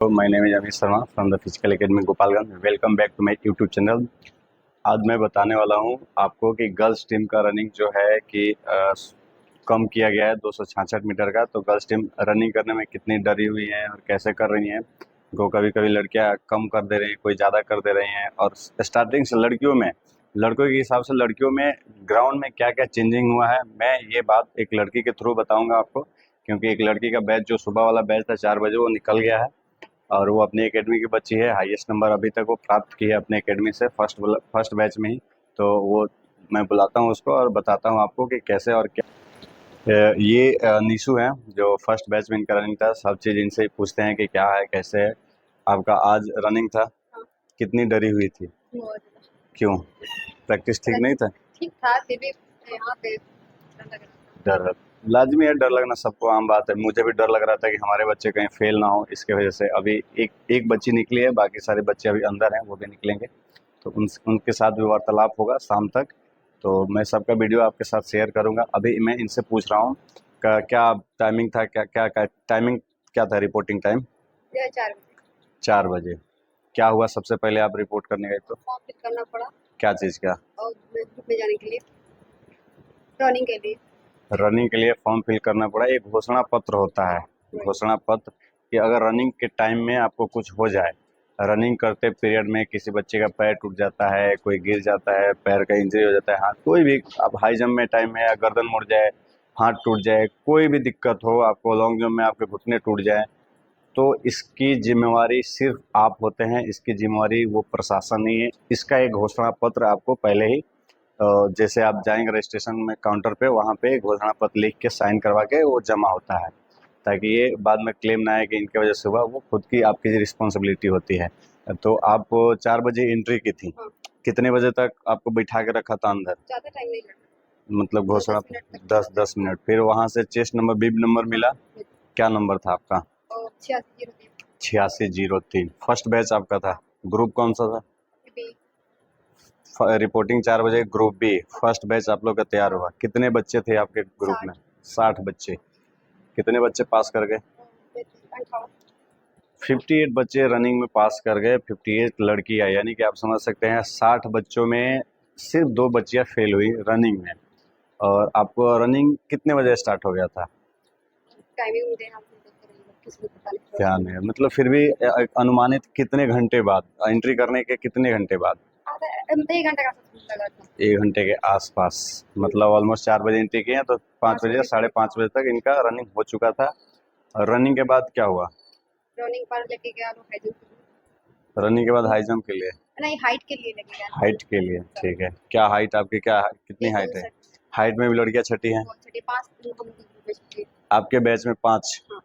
तो my name is Amit Sharma from the physical academy Gopalganj. Welcome back to my YouTube channel. आज मैं बताने वाला हूं आपको कि गर्ल्स टीम का रनिंग जो है कि कम किया गया है 266 मीटर का। तो गर्ल्स टीम रनिंग करने में कितनी डरी हुई है और कैसे कर रही हैं। तो कभी कभी लड़कियां कम कर दे रही हैं, कोई ज़्यादा कर दे रही हैं। और स्टार्टिंग से लड़कों के हिसाब से लड़कियों में ग्राउंड में क्या क्या चेंजिंग हुआ है, मैं ये बात एक लड़की के थ्रू बताऊँगा आपको। क्योंकि एक लड़की का बैच जो सुबह वाला बैच था 4 बजे वो निकल गया है और वो अपनी एकेडमी की बच्ची है। हाईएस्ट नंबर अभी तक वो प्राप्त की है अपने एकेडमी से फर्स्ट बैच में ही। तो वो मैं बुलाता हूँ उसको और बताता हूँ आपको कि कैसे और क्या। ये निशु है जो फर्स्ट बैच में इनका रनिंग था। सब चीज़ इनसे ही पूछते हैं कि क्या है कैसे है। आपका आज रनिंग था, कितनी डरी हुई थी, क्यों? प्रैक्टिस ठीक नहीं था? ठीक था, फिर भी यहाँ पे डर लग रहा था। डर लाजमी है, डर लगना सबको आम बात है। मुझे भी डर लग रहा था कि हमारे बच्चे कहीं फेल ना हो, इसके वजह से अभी एक बच्ची निकली है, बाकी सारे बच्चे अभी अंदर हैं, वो भी निकलेंगे। तो उनके साथ भी वार्तालाप होगा शाम तक। तो मैं सबका वीडियो आपके साथ शेयर करूंगा। अभी मैं इनसे पूछ रहा हूँ क्या टाइमिंग था, क्या क्या टाइमिंग क्या था, रिपोर्टिंग टाइम? 4 बजे 4 बजे। क्या हुआ सबसे पहले आप रिपोर्ट करने गए तो? फॉर्म फिल करना पड़ा क्या चीज़ का? और ग्रुप में जाने के लिए, रनिंग के लिए। रनिंग के लिए फॉर्म फिल करना पड़ा। एक घोषणा पत्र होता है, घोषणा पत्र कि अगर रनिंग के टाइम में आपको कुछ हो जाए, रनिंग करते पीरियड में किसी बच्चे का पैर टूट जाता है, कोई गिर जाता है, पैर का इंजरी हो जाता है, हाथ कोई भी, अब हाई जंप में टाइम में या गर्दन मुड़ जाए, हाथ टूट जाए, कोई भी दिक्कत हो आपको, लॉन्ग जंप में आपके घुटने टूट जाए, तो इसकी जिम्मेवारी सिर्फ आप होते हैं। इसकी जिम्मेवारी वो प्रशासन नहीं है। इसका एक घोषणा पत्र आपको पहले ही जैसे आप जाएंगे रजिस्ट्रेशन में काउंटर पे, वहाँ पे घोषणा पत्र लिख के साइन करवा के वो जमा होता है, ताकि ये बाद में क्लेम ना आए कि इनके वजह से हुआ। वो खुद की आपकी रिस्पॉन्सिबिलिटी होती है। तो आप 4 बजे एंट्री की थी, हाँ, कितने बजे तक आपको बिठा के रखा था अंदर? ज़्यादा टाइम नहीं लगा, मतलब घोषणा 10 मिनट तक। 10 मिनट। फिर वहाँ से चेस्ट नंबर, बिब नंबर मिला? क्या नंबर था आपका? और 86 8603। फर्स्ट बैच आपका था। ग्रुप कौन सा था? भी रिपोर्टिंग 4 बजे, ग्रुप बी। फर्स्ट बैच आप लोग का तैयार हुआ। कितने बच्चे थे आपके ग्रुप में? 60 बच्चे। कितने बच्चे पास कर गए? 58 बच्चे रनिंग में पास कर गए। 58 लड़कियां, यानी कि आप समझ सकते हैं 60 बच्चों में सिर्फ 2 बच्चियां फेल हुई रनिंग में। और आपको रनिंग कितने बजे स्टार्ट हो गया था? टाइमिंग मुझे यहाँ किसी को पता नहीं क्या नहीं, मतलब फिर भी अनुमानित कितने घंटे बाद, एंट्री करने के कितने घंटे बाद? आधा 1 घंटे का समय लगा था। 1 घंटे के आसपास। मतलब ऑलमोस्ट 4 बजे एंट्री किए तो 5 बजे, 5:30 बजे तक इनका रनिंग हो चुका था। और रनिंग के बाद क्या हुआ? रनिंग पर लेके गया तो हाई जंप, रनिंग के बाद हाई जंप के लिए? नहीं हाइट के लिए लेके गया। हाइट के लिए, ठीक है। क्या हाइट आपकी, क्या कितनी हाइट है? हाइट में भी लड़कियां छठी हैं? 5 हम ग्रुप में छठी। आपके बैच में 5 हाँ,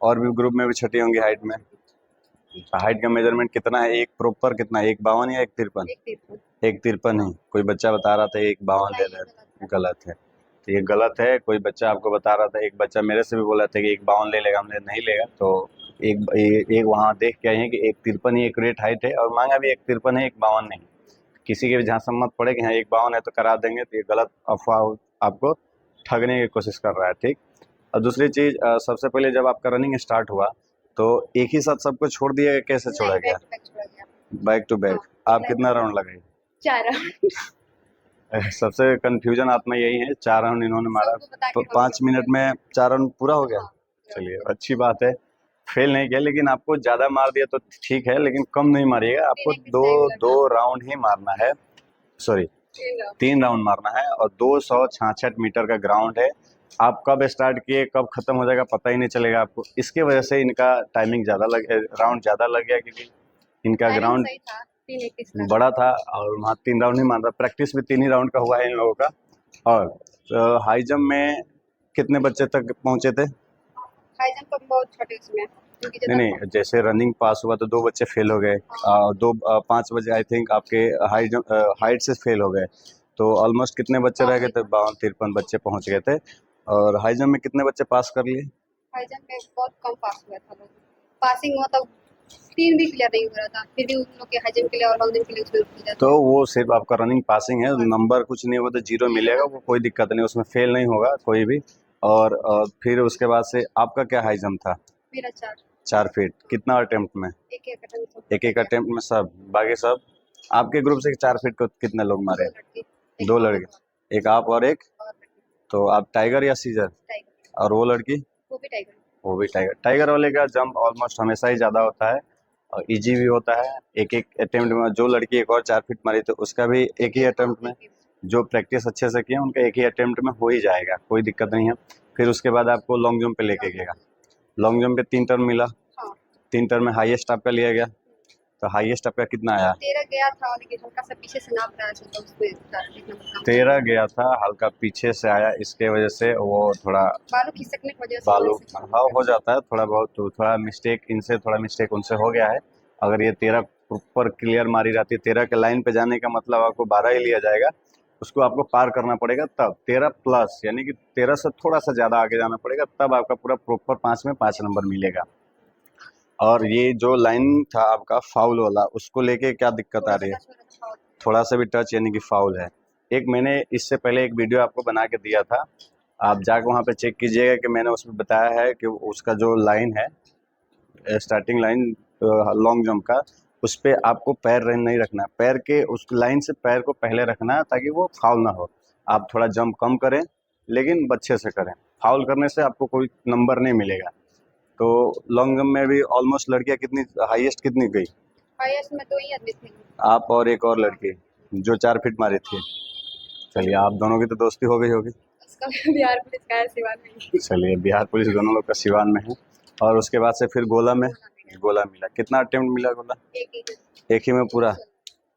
और भी ग्रुप में भी छठी होंगी हाइट में। हाइट का मेजरमेंट कितना है? एक प्रॉपर कितना, 1.52 या 1.53? 1 1.53 है। कोई बच्चा बता रहा था 1.52 ले ले, गलत है। तो ये गलत है। कोई बच्चा आपको बता रहा था, एक बच्चा मेरे से भी बोला था कि 1.52 ले लेगा, हमने नहीं लेगा। तो एक वहाँ देख के आए हैं कि 1.53 ही एक्यूरेट हाइट है और मांगा भी 1.53 है, 1.52 नहीं। किसी के भी जहाँ सम्मत पड़े कि हाँ 1.52 है तो करा देंगे, तो ये गलत अफवाह आपको ठगने की कोशिश कर रहा है, ठीक। और दूसरी चीज़, सबसे पहले जब आपका रनिंग स्टार्ट हुआ तो एक ही साथ सबको छोड़ दिया गया, कैसे छोड़ा गया? छोड़ा गया। Back to back. हाँ, आप कितना राउंड लगाए? 4 राउंड। सबसे कंफ्यूजन आप में यही है, 4 राउंड इन्होंने मारा। सबको बता तो के 5 मिनट में 4 राउंड पूरा हो गया। हाँ, चलिए अच्छी बात है। फेल नहीं किया, लेकिन आपको ज़्यादा मार दिया तो ठीक है, लेकिन कम नहीं मारिएगा। आपको दो राउंड ही मारना है, सॉरी 3 राउंड मारना है। और 266 मीटर का ग्राउंड है। आप कब स्टार्ट किए कब खत्म हो जाएगा पता ही नहीं चलेगा आपको। इसके वजह से इनका टाइमिंग ज़्यादा राउंड ज़्यादा लग गया, क्योंकि इनका ग्राउंड सही था, 3:21 बड़ा था और वहाँ 3 राउंड ही मार रहा। प्रैक्टिस भी 3 ही राउंड का हुआ है इन लोगों का। और हाई जंप में कितने बच्चे तक पहुँचे थे? हाई जंप तो बहुत छोटे उसमें, क्योंकि नहीं नहीं, जैसे रनिंग पास हुआ तो 2 बच्चे फेल हो गए। 5 बजे आई थिंक आपके हाई जंप हाइट से फेल हो गए। तो ऑलमोस्ट कितने बच्चे रह गए थे? 52-53 बच्चे पहुंच गए थे। और हाई जंप में कितने बच्चे पास कर लिए? हाई जंप में बहुत कम पास हुआ था लोग। पासिंग हुआ तो 3 भी क्लियर नहीं हो रहा था, फिर भी उन लोग के हाई जंप के लिए और लॉन्ग जंप के लिए उसमें मिल जाता। तो वो सिर्फ आपका रनिंग पासिंग है, नंबर कुछ नहीं होगा तो 0 मिलेगा, वो कोई दिक्कत नहीं, उसमें फेल नहीं होगा कोई भी। और फिर उसके बाद से आपका क्या हाई जंप था? मेरा 4 4 फीट कितना अटेम्प्ट में? एक एक अटेम्प्ट एक एक अटेम्प्ट में सब, बाकी सब आपके ग्रुप से 4 फीट को कितने लोग मारे? लड़के 2 लड़के, एक आप और एक, और लड़की तो आप टाइगर या सीजर? टाइगर, और वो लड़की? वो भी टाइगर। वो भी टाइगर। टाइगर वाले का जंप ऑलमोस्ट हमेशा ही ज़्यादा होता है और इजी भी होता है। एक एक अटेम्प्ट में जो लड़की एक और 4 फीट मारी तो उसका भी एक ही अटेम्प्ट में, जो प्रैक्टिस अच्छे से किए उनका एक ही अटेम्प्ट में हो ही जाएगा, कोई दिक्कत नहीं है। फिर उसके बाद आपको लॉन्ग जंप पे लेके गएगा। लॉन्ग जंप पे 3 टर्न मिला, हाँ 3 टर्न में हाईएस्ट आपका लिया गया, तो हाईएस्ट आपका कितना आया? 13 गया था, लेकिन हल्का सा पीछे से नाप रहा था तो उसमें देखना पड़ता। 13 गया था, हल्का पीछे से आया, इसके वजह से वो थोड़ा बालू खिसकने की वजह से बालू, वैसे हाँ हो जाता है थोड़ा बहुत, तो थोड़ा मिस्टेक इनसे, थोड़ा मिस्टेक उनसे हो गया है। अगर ये 13 ऊपर क्लियर मारी जाती, 13 के लाइन पे जाने का मतलब आपको 12 ही लिया जाएगा, उसको आपको पार करना पड़ेगा, तब 13 प्लस यानी कि 13 से थोड़ा सा ज़्यादा आगे जाना पड़ेगा, तब आपका पूरा प्रॉपर 5 में 5 नंबर मिलेगा। और ये जो लाइन था आपका फाउल वाला, उसको लेके क्या दिक्कत आ रही है? थोड़ा सा भी टच यानी कि फाउल है। एक मैंने इससे पहले एक वीडियो आपको बना के दिया था, आप जाकर वहाँ पे चेक कीजिएगा कि मैंने उसमें बताया है कि उसका जो लाइन है, स्टार्टिंग लाइन लॉन्ग जंप का, उस पे आपको पैर नहीं रखना, पैर के उस लाइन से पैर को पहले रखना है ताकि वो फाउल ना हो। आप थोड़ा जंप कम करें लेकिन अच्छे से करें, फाउल करने से आपको कोई नंबर नहीं मिलेगा। तो लॉन्ग जंप में भी ऑलमोस्ट लड़कियां कितनी हाईएस्ट कितनी गई? हाईएस्ट में 2 ही आदमी थे। आप और एक और लड़की जो 4 फीट मारी थी। चलिए आप दोनों की तो दोस्ती हो गई होगी। उसका बिहार पुलिस का है, सिवान में। चलिए बिहार पुलिस दोनों लोग का सिवान में है। और उसके बाद से फिर गोला में, गोला मिला, कितना अटेम्प्ट मिला गोला? एक ही एक ही में पूरा?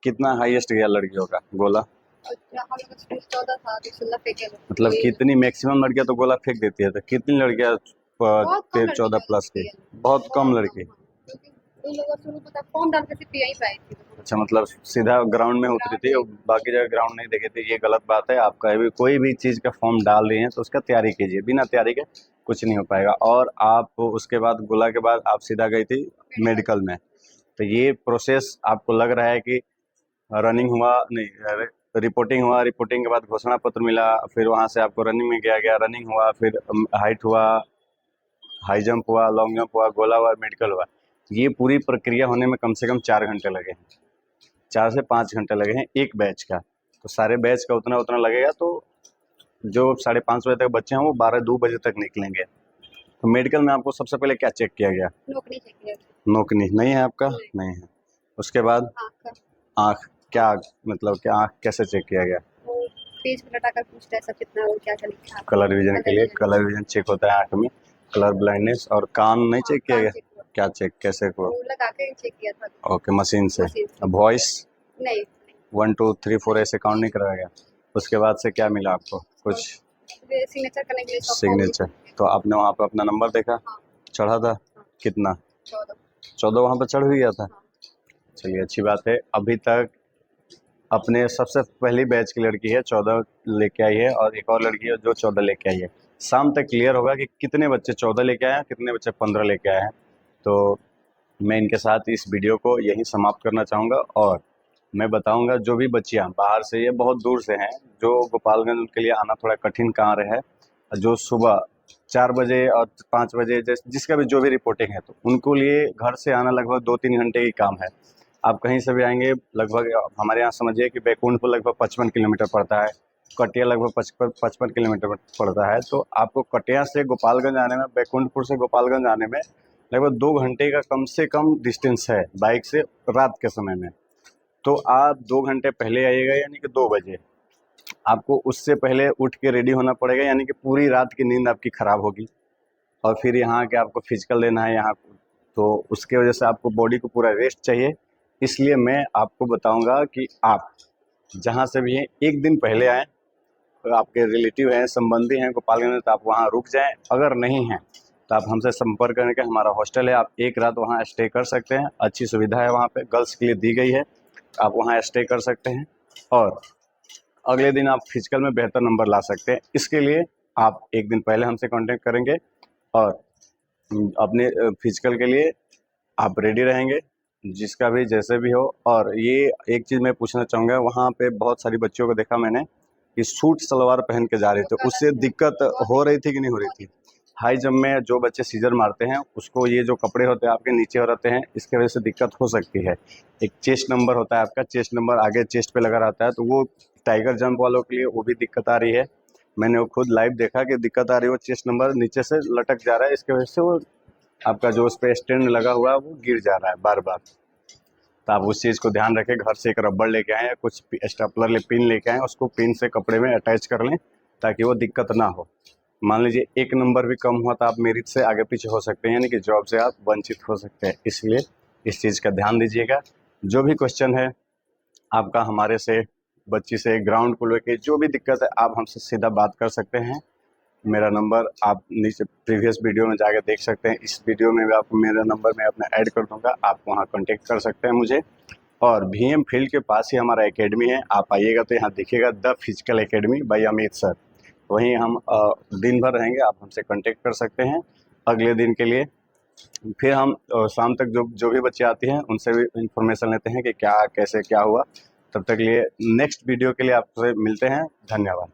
कितना हाईएस्ट गया लड़कियों का गोला? और हम लोग का 14 था तो 16 फेंके लोग। मतलब कितनी मैक्सिमम लड़कियां तो गोला फेंक देती है, तो कितनी लड़कियां बहुत कम 14 प्लस की? बहुत कम लड़की। क्योंकि उन लोगों को शुरू पता फॉर्म डाल के सिर्फ यहीं पे आई थी। अच्छा, मतलब सीधा ग्राउंड में उतरी थी और बाकी जगह ग्राउंड नहीं देखे थे, ये गलत बात है। आप कहीं भी कोई भी चीज़ का फॉर्म डाल रही हैं तो उसका तैयारी कीजिए, बिना तैयारी के कुछ नहीं हो पाएगा। और आप उसके बाद गोला के बाद आप सीधा गई थी मेडिकल में, तो ये प्रोसेस आपको लग रहा है कि रनिंग हुआ नहीं, रिपोर्टिंग हुआ, रिपोर्टिंग के बाद घोषणा पत्र मिला, फिर वहाँ से आपको रनिंग में गया गया, रनिंग हुआ, फिर हाइट हुआ, हाई जंप हुआ, लॉन्ग जंप हुआ, गोला हुआ, मेडिकल हुआ। ये पूरी प्रक्रिया होने में कम से कम 4 घंटे लगे हैं, 4 से 5 घंटे लगे हैं एक बैच का। तो सारे बैच का उतना उतना लगेगा, तो जो 5:30 बजे तक बच्चे हैं वो 2 बजे तक निकलेंगे। तो मेडिकल में आपको सबसे पहले क्या चेक किया गया? नौकरी चाहिए। नोकनी नहीं है आपका? नहीं है। उसके बाद आँख आँख, क्या मतलब क्या आँख कैसे चेक किया गया? वो पेज पे लटा कर पूछता है सब कितना और क्या क्या लिखा है। कलर विजन के लिए कलर विजन चेक होता है आँख में, कलर ब्लाइंडनेस। और कान नहीं चेक किया गया? क्या चेक, कैसे को? वो लगा के चेक किया था। ओके, मशीन से। मशीन से। वॉइस नहीं 1 2 3 4 ऐसे काउंट नहीं कराया गया? उसके बाद से क्या मिला आपको? कुछ सिग्नेचर करने के लिए सब सिग्नेचर? तो आपने वहाँ पे अपना नंबर देखा, हाँ। चढ़ा था? कितना? 14 वहाँ पे चढ़ भी गया था। चलिए अच्छी बात है। अभी तक अपने सबसे पहली बैच की लड़की है 14 लेके आई है, और एक और लड़की है जो 14 लेके आई है। शाम तक क्लियर होगा कि कितने बच्चे 14 लेके आए हैं, कितने बच्चे 15 लेके आए हैं। तो मैं इनके साथ इस वीडियो को यहीं समाप्त करना चाहूँगा, और मैं बताऊंगा जो भी बच्चियाँ बाहर से या बहुत दूर से हैं, जो गोपालगंज, उनके लिए आना थोड़ा कठिन कार्य है, जो सुबह 4 बजे और 5 बजे जिसका भी जो भी रिपोर्टिंग है, तो उनको लिए घर से आना लगभग 2-3 घंटे की काम है। आप कहीं से भी आएंगे, लगभग हमारे यहाँ समझिए कि बैकुंठपुर लगभग 55 किलोमीटर पड़ता है, कटिया लगभग 55 किलोमीटर पड़ता है। तो आपको कटिया से गोपालगंज आने में, बैकुंठपुर से गोपालगंज आने में लगभग 2 घंटे का कम से कम डिस्टेंस है बाइक से, रात के समय में। तो आप 2 घंटे पहले आइएगा, यानी कि 2 बजे। आपको उससे पहले उठ के रेडी होना पड़ेगा, यानी कि पूरी रात की नींद आपकी ख़राब होगी। और फिर यहाँ के आपको फिजिकल देना है यहाँ, तो उसके वजह से आपको बॉडी को पूरा रेस्ट चाहिए। इसलिए मैं आपको बताऊंगा कि आप जहाँ से भी हैं, एक दिन पहले आएँ। तो आपके रिलेटिव हैं, संबंधी हैं गोपालगंज में, तो आप वहाँ रुक जाएँ। अगर नहीं हैं तो आप हमसे संपर्क करके, हमारा हॉस्टल है, आप एक रात वहाँ स्टे कर सकते हैं। अच्छी सुविधा है वहाँ पे, गर्ल्स के लिए दी गई है, आप वहाँ स्टे कर सकते हैं। और अगले दिन आप फिजिकल में बेहतर नंबर ला सकते हैं। इसके लिए आप एक दिन पहले हमसे कांटेक्ट करेंगे, और अपने फिजिकल के लिए आप रेडी रहेंगे, जिसका भी जैसे भी हो। और ये एक चीज़ मैं पूछना चाहूँगा, वहाँ पे बहुत सारी बच्चियों को देखा मैंने कि सूट सलवार पहन के जा रहे थे, उससे दिक्कत हो रही थी कि नहीं हो रही थी? हाई जंप में जो बच्चे सीजर मारते हैं उसको ये जो कपड़े होते हैं आपके नीचे हो रहते हैं, इसके वजह से दिक्कत हो सकती है। एक चेस्ट नंबर होता है आपका, चेस्ट नंबर आगे चेस्ट पे लगा रहता है, तो वो टाइगर जंप वालों के लिए वो भी दिक्कत आ रही है। मैंने वो खुद लाइव देखा कि दिक्कत आ रही है, वो चेस्ट नंबर नीचे से लटक जा रहा है, इसके वजह से वो आपका जो उस पर स्टैंड लगा हुआ है वो गिर जा रहा है बार बार। तो आप उस चीज़ को ध्यान रखें, घर से एक रबड़ लेके आएँ या कुछ स्टेपलर पिन लेके आएँ, उसको पिन से कपड़े में अटैच कर लें ताकि वो दिक्कत ना हो। मान लीजिए एक नंबर भी कम हुआ तो आप मेरिट से आगे पीछे हो सकते हैं, यानी कि जॉब से आप वंचित हो सकते हैं, इसलिए इस चीज़ का ध्यान दीजिएगा। जो भी क्वेश्चन है आपका हमारे से, बच्ची से, ग्राउंड को लेके जो भी दिक्कत है आप हमसे सीधा बात कर सकते हैं। मेरा नंबर आप नीचे प्रीवियस वीडियो में जाकर देख सकते हैं, इस वीडियो में भी आपको मेरा नंबर मैं अपना ऐड कर दूंगा, आप वहां कांटेक्ट कर सकते हैं मुझे। और VM फील्ड के पास ही हमारा एकेडमी है, आप आइएगा तो यहाँ दिखेगा the physical academy by Amit sir, वहीं हम दिन भर रहेंगे, आप हमसे कांटेक्ट कर सकते हैं अगले दिन के लिए। फिर हम शाम तक जो भी बच्चे आते हैं उनसे भी इंफॉर्मेशन लेते हैं कि क्या कैसे क्या हुआ। तब तक लिए नेक्स्ट वीडियो के लिए आपसे मिलते हैं, धन्यवाद।